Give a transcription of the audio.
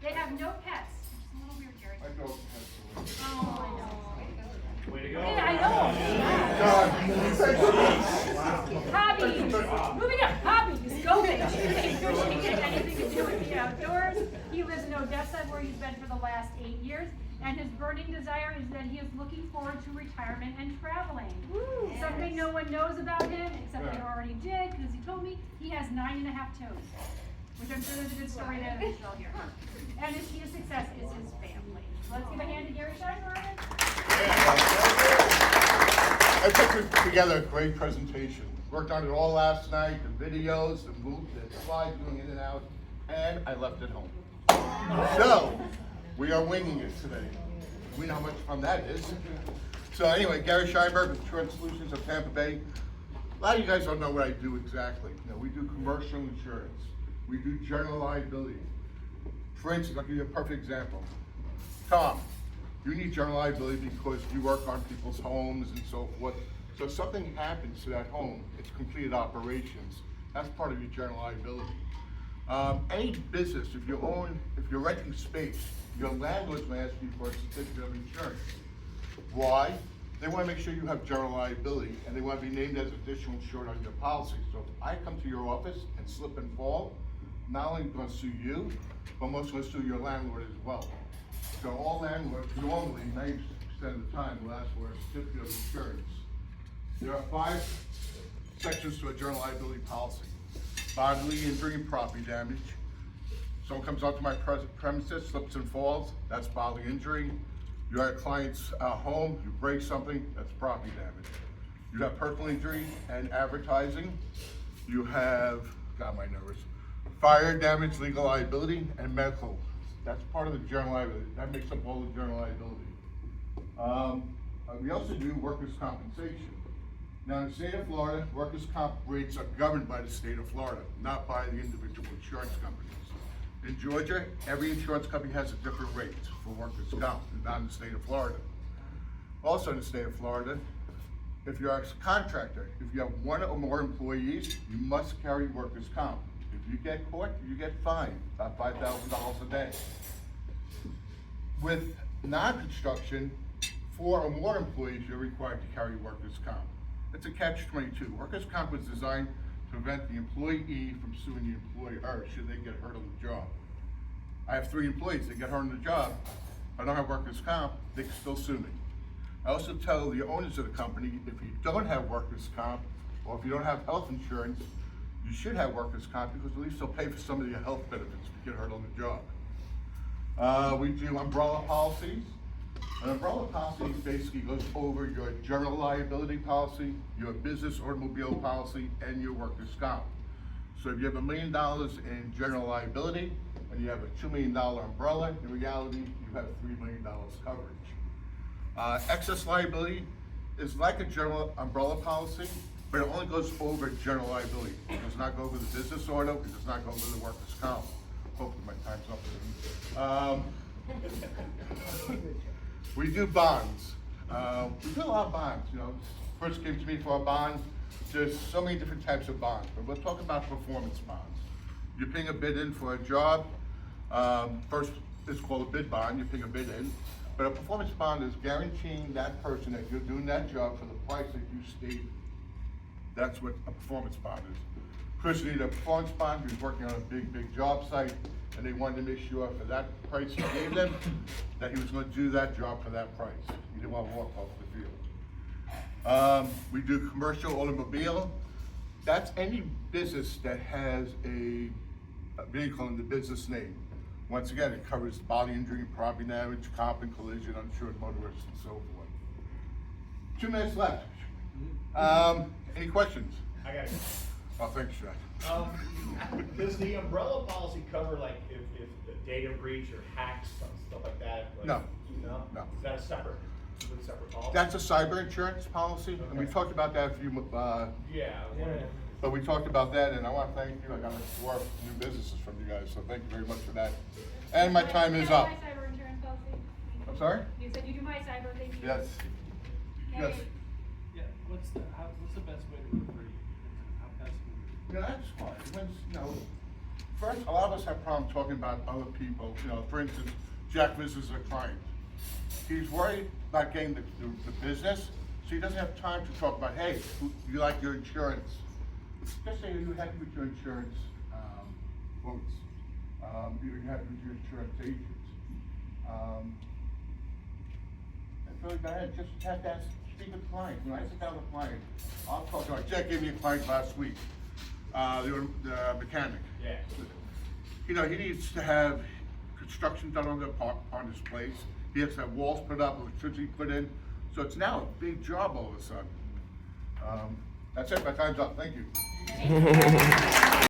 They have no pets, which is a little weird, Gary. My dog has to live. Oh, I know. Way to go. Yeah, I know. Hobbies. Moving on. Hobbies. Go fishing. Fishing. Anything to do with the outdoors. He lives in Odessa, where he's been for the last 8 years. And his burning desire is that he is looking forward to retirement and traveling. Something no one knows about him, except I already did, because he told me he has 9.5 toes. Which I'm sure there's a good story to tell here. And his key to success is his family. Let's give a hand to Gary Sheinberg. I put together a great presentation. Worked on it all last night, the videos, the slides going in and out, and I left it home. So, we are winging it today. We know how much fun that is. So anyway, Gary Sheinberg with Insurance Solutions of Tampa Bay. A lot of you guys don't know what I do exactly. You know, we do commercial insurance. We do general liability. For instance, I'll give you a perfect example. Tom, you need general liability because you work on people's homes and so forth. So if something happens to that home, it's completed operations. That's part of your general liability. Any business, if you're renting space, your landlord's going to ask you for a certificate of insurance. Why? They want to make sure you have general liability, and they want to be named as additional insured on your policy. So if I come to your office and slip and fall, not only going to sue you, but I'm also going to sue your landlord as well. So all landlords normally, 90% of the time, will ask for a certificate of insurance. There are 5 sections to a general liability policy: bodily injury and property damage. Someone comes onto my premises, slips and falls, that's bodily injury. You have a client's home, you break something, that's property damage. You have personal injury and advertising. You have, got my nervous, fire damage, legal liability, and medical. That's part of the general liability. That makes up all the general liability. We also do workers' compensation. Now in the state of Florida, workers' comp rates are governed by the state of Florida, not by the individual insurance companies. In Georgia, every insurance company has a different rate for workers' comp, not in the state of Florida. Also in the state of Florida, if you're a contractor, if you have 1 or more employees, you must carry workers' comp. If you get caught, you get fined, about $5,000 a day. With non-construction, 4 or more employees, you're required to carry workers' comp. It's a catch-22. Workers' comp was designed to prevent the employee from suing the employer should they get hurt on the job. I have 3 employees, they get hurt on the job. If I don't have workers' comp, they can still sue me. I also tell the owners of the company, if you don't have workers' comp, or if you don't have health insurance, you should have workers' comp because at least they'll pay for some of your health benefits if you get hurt on the job. We do umbrella policies. An umbrella policy basically goes over your general liability policy, your business automobile policy, and your workers' comp. So if you have $1 million in general liability and you have a $2 million umbrella, in reality, you have $3 million coverage. Excess liability is like a general umbrella policy, but it only goes over general liability. It does not go over the business auto, it does not go over the workers' comp. Hopefully my time's up. We do bonds. We do a lot of bonds. You know, first came to me for a bond. There's so many different types of bonds, but we'll talk about performance bonds. You're paying a bid in for a job. First, it's called a bid bond. You're paying a bid in, but a performance bond is guaranteeing that person that you're doing that job for the price that you stated. That's what a performance bond is. Chris needed a performance bond. He was working on a big job site, and they wanted to make sure for that price he gave them that he was going to do that job for that price. He didn't want to walk off the field. We do commercial automobile. That's any business that has a vehicle in the business name. Once again, it covers body injury, property damage, comp and collision, uninsured motorists, and so forth. 2 minutes left. Any questions? I got it. Oh, thanks, Jack. Does the umbrella policy cover like if the data breach or hacks, stuff like that? Like, No. No? No. Is that a separate policy? That's a cyber insurance policy, and we talked about that a few, but we talked about that, and I want to thank you. I got 4 new businesses from you guys, so thank you very much for that. And my time is up. My cyber insurance policy. I'm sorry? You said you do my cyber, thank you. Yes. Yes. Yeah, what's the best way to refer you? How fast can we? Yeah, that's fine. first, a lot of us have problems talking about other people. You know, for instance, Jack visits a client. He's worried about getting the business, so he doesn't have time to talk about, hey, you like your insurance. Just say you're happy with your insurance quotes. You're happy with your insurance agents. That's really bad. Just have to speak with the client. When I sit down with a client, I'll talk to him. Jack gave me a client last week, the mechanic. Yeah. You know, he needs to have construction done on on his place. He has to have walls put up, electricity put in. So it's now a big job all of a sudden. That's it, my time's up. Thank you.